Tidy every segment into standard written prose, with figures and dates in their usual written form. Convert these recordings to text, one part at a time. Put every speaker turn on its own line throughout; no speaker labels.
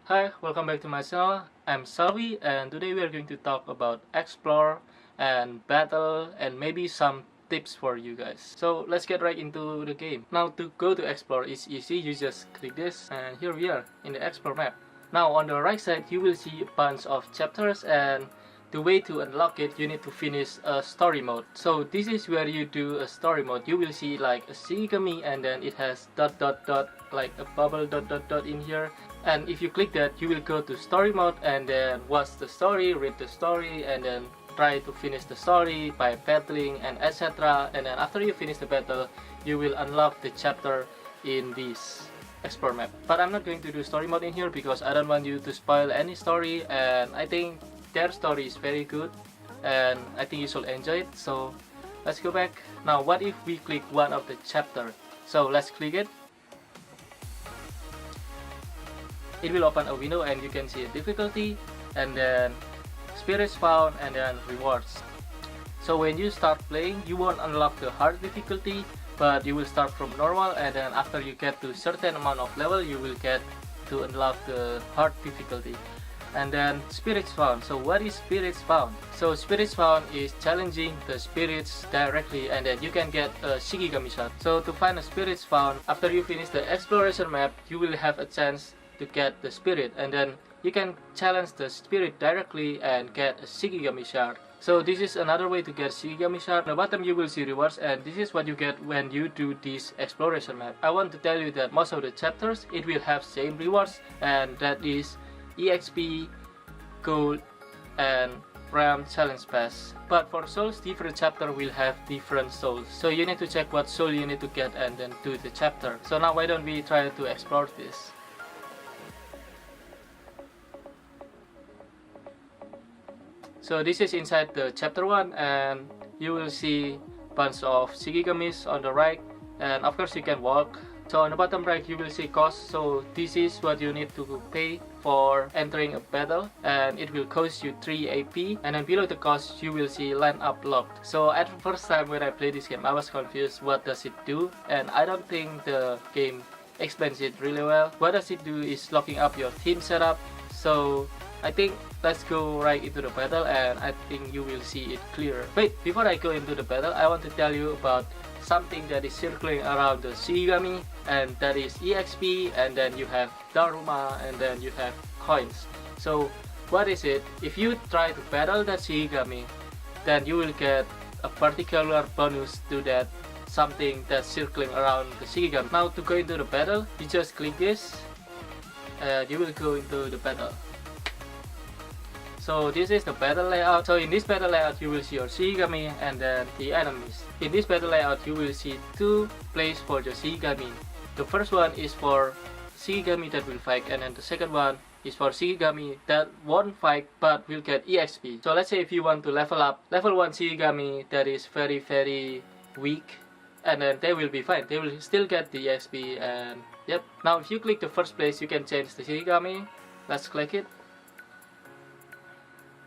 Hi, welcome back to my channel. I'm Salvi and today we are going to talk about explore and battle and maybe some tips for you guys. So let's get right into the game. Now to go to explore is easy, you just click this and here we are in the explore map. Now on the right side you will see a bunch of chapters, and the way to unlock it, you need to finish a story mode. So this is where you do a story mode. You will see like a Shigami and then it has ... like a bubble ... in here. And if you click that, you will go to story mode and then watch the story, read the story, and then try to finish the story by battling and etc. And then after you finish the battle, you will unlock the chapter in this explore map. But I'm not going to do story mode in here because I don't want you to spoil any story, and I think their story is very good and I think you should enjoy it. So let's go back. Now what if we click one of the chapter? So let's click it. It will open a window and you can see a difficulty and then spirits found and then rewards. So when you start playing, you won't unlock the hard difficulty, but you will start from normal, and then after you get to certain amount of level, you will get to unlock the hard difficulty. And then spirits found. So what is spirits found? So spirits found is challenging the spirits directly, and then you can get a Shikigami shot. So to find a spirits found, after you finish the exploration map, you will have a chance to get the spirit, and then you can challenge the spirit directly and get a Shikigami shard. So this is another way to get Shikigami shard. On the bottom you will see rewards, and this is what you get when you do this exploration map. I want to tell you that most of the chapters it will have same rewards, and that is EXP, gold, and RAM challenge pass. But for souls, different chapter will have different souls. So you need to check what soul you need to get and then do the chapter. So now why don't we try to explore this? So this is inside the chapter 1, and you will see bunch of Shikigamis on the right, and of course you can walk. So on the bottom right you will see cost. So this is what you need to pay for entering a battle, and it will cost you 3 AP, and then below the cost you will see line up locked. So at the first time when I played this game I was confused what does it do, and I don't think the game explains it really well. What does it do is locking up your team setup. So I think let's go right into the battle and I think you will see it clearer. Wait, before I go into the battle, I want to tell you about something that is circling around the Shigami, and that is EXP, and then you have Daruma, and then you have coins. So what is it? If you try to battle that Shigami, then you will get a particular bonus to that something that's circling around the Shigami. Now to go into the battle, you just click this and you will go into the battle. So this is the battle layout. So in this battle layout you will see your Shigami and then the enemies. In this battle layout you will see two places for the Shigami. The first one is for Shigami that will fight, and then the second one is for Shigami that won't fight but will get EXP. So let's say if you want to level up level 1 Shigami that is very weak, and then they will be fine. They will still get the EXP, and yep. Now if you click the first place you can change the Shigami. Let's click it.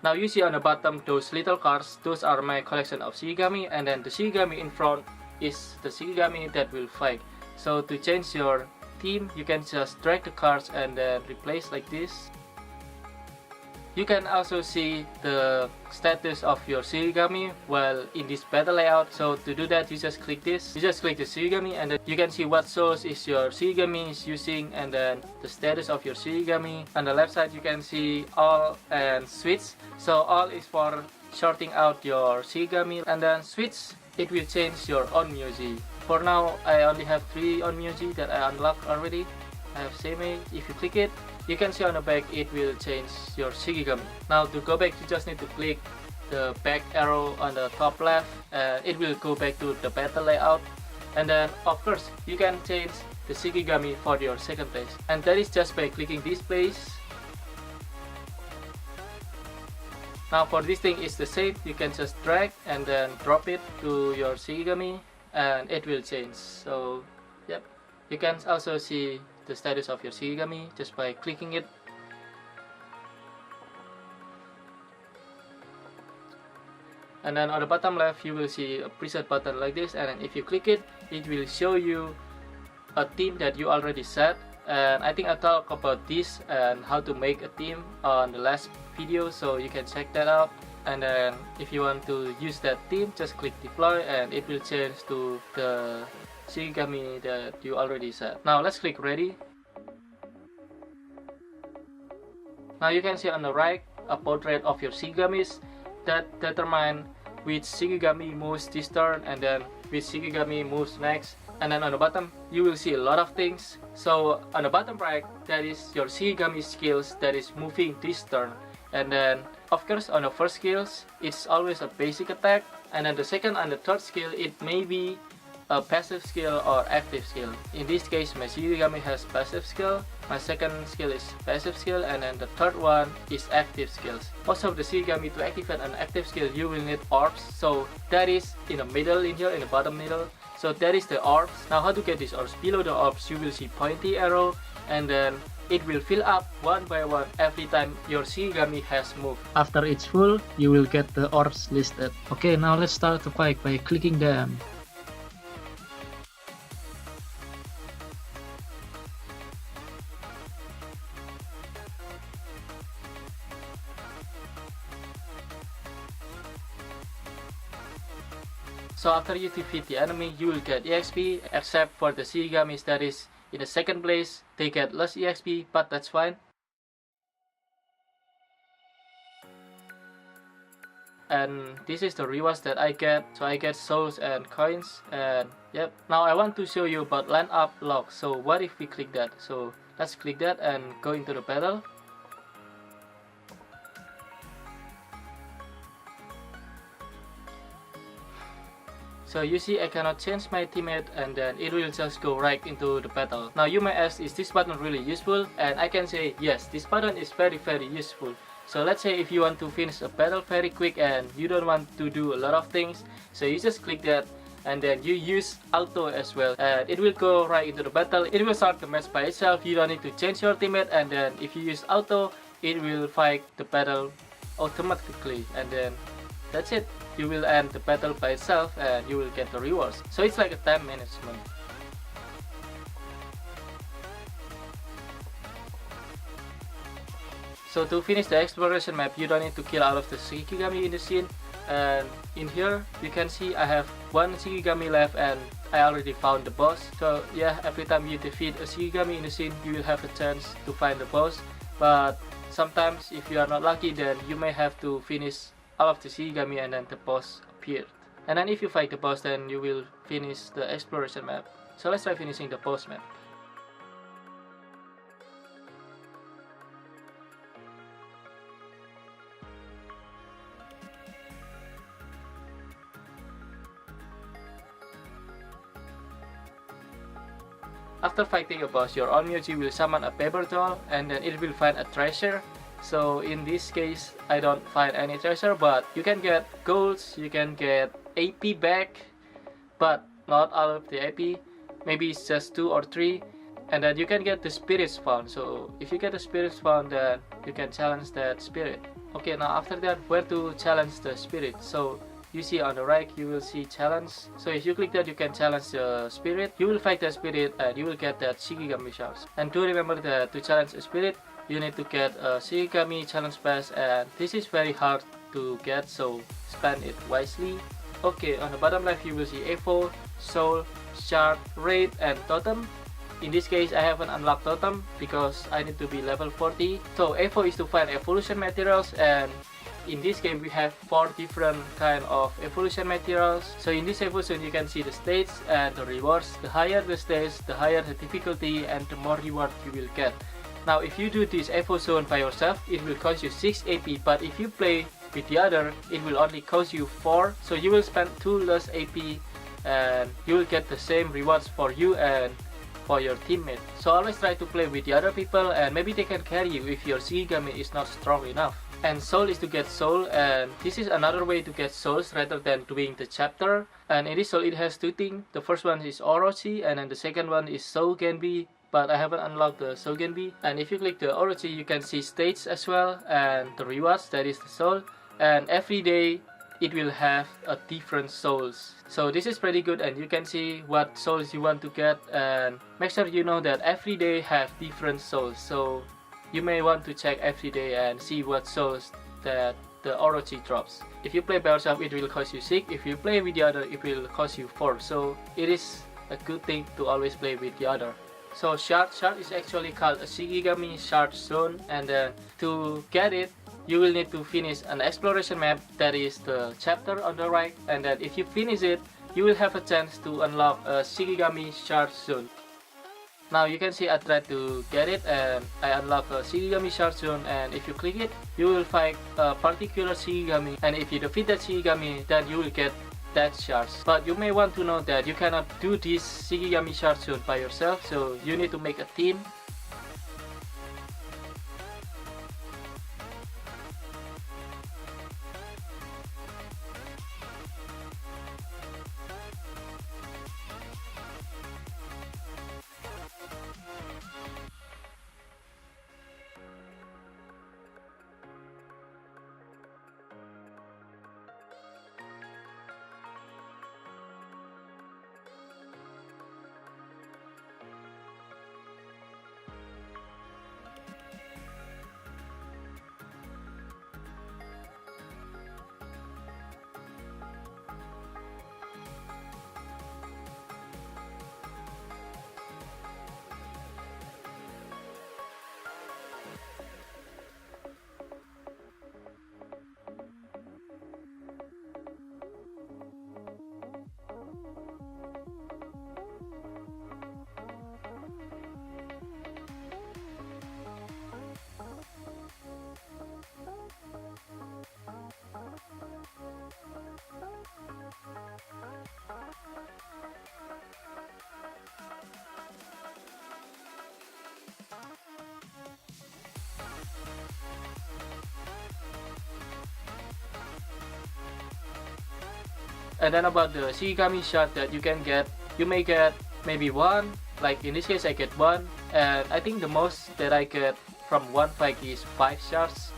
Now you see on the bottom those little cards, those are my collection of Shigami, and then the Shigami in front is the Shigami that will fight. So to change your team, you can just drag the cards and then replace like this. You can also see the status of your Shigami while in this battle layout. So to do that, you just click this. You just click the Shigami, and then you can see what souls is your Shigami is using, and then the status of your Shigami. On the left side, you can see all and switch. So all is for sorting out your Shigami, and then switch, it will change your Onmyoji. For now, I only have 3 Onmyoji that I unlocked already. I have Seimei. If you click it, you can see on the back it will change your Shikigami. Now to go back, you just need to click the back arrow on the top left, and it will go back to the battle layout. And then of course you can change the Shikigami for your second place, and that is just by clicking this place. Now for this thing is the same. You can just drag and then drop it to your Shikigami and it will change. So yep, you can also see the status of your Shigami just by clicking it. And then on the bottom left you will see a preset button like this, and then if you click it, it will show you a team that you already set, and I think I talked about this and how to make a team on the last video, so you can check that out. And then if you want to use that team, just click deploy and it will change to the Shikigami that you already set. Now let's click ready. Now you can see on the right a portrait of your Shikigamis that determine which Shikigami moves this turn and then which Shikigami moves next. And then on the bottom you will see a lot of things. So on the bottom right, that is your Shikigami skills that is moving this turn. And then of course on the first skills it's always a basic attack, and then the second and the third skill it may be a passive skill or active skill. In this case my Shikigami has passive skill, my second skill is passive skill, and then the third one is active skills. Also the Shikigami, to activate an active skill you will need orbs, so that is in the middle, in here in the bottom middle. So that is the orbs. Now how to get these orbs? Below the orbs you will see pointy arrow, and then it will fill up one by one every time your Shikigami has moved. After it's full, you will get the orbs listed. Okay, now let's start the fight by clicking them. So after you defeat the enemy, you will get EXP, except for the Shikigamis that is in the second place. They get less EXP, but that's fine. And this is the rewards that I get. So I get souls and coins, and yep. Now I want to show you about land up log. So what if we click that? So let's click that and go into the battle. So you see I cannot change my teammate, and then it will just go right into the battle. Now you may ask, is this button really useful? And I can say yes, this button is very useful. So let's say if you want to finish a battle very quick and you don't want to do a lot of things, so you just click that and then you use auto as well, and it will go right into the battle. It will start the match by itself. You don't need to change your teammate, and then if you use auto it will fight the battle automatically, and then that's it. You will end the battle by itself and you will get the rewards. So it's like a time management. So to finish the exploration map, you don't need to kill all of the Shikigami in the scene. And in here you can see I have one Shikigami left and I already found the boss. So yeah, every time you defeat a Shikigami in the scene you will have a chance to find the boss. But sometimes if you are not lucky, then you may have to finish all of the Shikigami and then the boss appeared. And then if you fight the boss, then you will finish the exploration map. So let's try finishing the boss map. After fighting a boss, your Onmyoji will summon a paper doll and then it will find a treasure. So in this case, I don't find any treasure, but you can get golds, you can get AP back, but not all of the AP, maybe it's just 2 or 3, and then you can get the spirits found. So if you get the spirits found, then you can challenge that spirit. Okay, now after that, where to challenge the spirit? So you see on the right, you will see challenge. So if you click that, you can challenge the spirit. You will fight the spirit and you will get that Shikigami shards. And do remember that to challenge a spirit, you need to get a Shikigami challenge pass, and this is very hard to get, so spend it wisely. Okay, on the bottom left you will see Evo, Soul, Shard, Raid, and Totem. In this case I haven't unlocked Totem because I need to be level 40. So Evo is to find evolution materials, and in this game we have 4 different kind of evolution materials. So in this evolution you can see the stage and the rewards. The higher the stage, the higher the difficulty and the more reward you will get. Now if you do this Evo zone by yourself, it will cost you 6 AP, but if you play with the other, it will only cost you 4, so you will spend 2 less AP and you will get the same rewards for you and for your teammate. So always try to play with the other people, and maybe they can carry you if your Shikigami is not strong enough. And soul is to get soul, and this is another way to get souls rather than doing the chapter. And in this soul it has 2 things. The first one is Orochi, and then the second one is Soul Genbi, but I haven't unlocked the Soul Genbi. And if you click the Orochi, you can see stage as well and the rewards, that is the soul. And every day it will have a different souls. So this is pretty good, and you can see what souls you want to get, and make sure you know that every day have different souls. So you may want to check every day and see what souls that the Orochi drops. If you play by yourself, it will cost you 6. If you play with the other, it will cost you 4. So it is a good thing to always play with the other. So shard is actually called a Shikigami shard zone, and to get it, you will need to finish an exploration map, that is the chapter on the right, and then if you finish it, you will have a chance to unlock a Shikigami shard zone. Now you can see I tried to get it and I unlock a Shikigami shard zone, and if you click it, you will find a particular Shikigami, and if you defeat that Shikigami, then you will get that shards. But you may want to know that you cannot do this Shikigami shard zone by yourself, so you need to make a team. And then about the Shikigami shard that you can get, you may get maybe one, like in this case I get one, and I think the most that I get from one fight is 5 shards.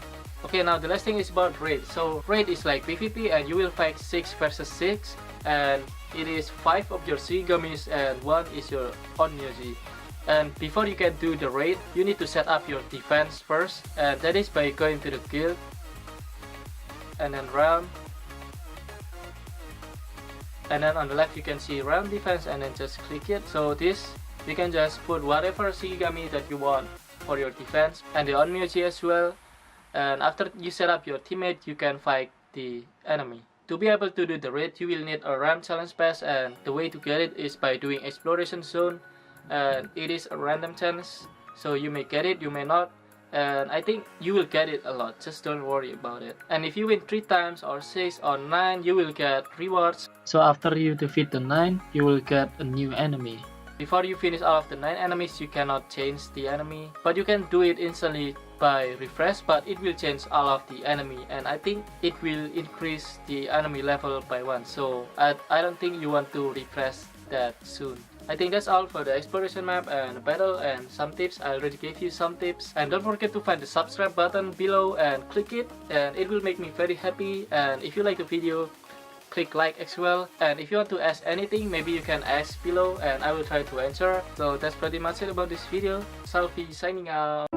Okay, now the last thing is about raid. So raid is like PvP, and you will fight 6 versus 6, and it is 5 of your Shikigamis and 1 is your Onmyoji. And before you can do the raid, you need to set up your defense first, and that is by going to the guild and then realm. And then on the left you can see realm defense, and then just click it. So this, you can just put whatever Shikigami that you want for your defense, and the Onmyoji as well. And after you set up your teammate, you can fight the enemy. To be able to do the raid, you will need a realm challenge pass, and the way to get it is by doing exploration zone, and it is a random chance, so you may get it, you may not, and I think you will get it a lot, just don't worry about it. And if you win 3 times or 6 or 9, you will get rewards. So after you defeat the 9, you will get a new enemy. Before you finish all of the 9 enemies, you cannot change the enemy, but you can do it instantly by refresh, but it will change all of the enemy, and I think it will increase the enemy level by 1, so I don't think you want to refresh that soon. I think that's all for the exploration map and the battle and some tips. I already gave you some tips, and don't forget to find the subscribe button below and click it, and it will make me very happy. And if you like the video, click like as well, and if you want to ask anything, maybe you can ask below and I will try to answer. So that's pretty much it about this video. Selfie signing out.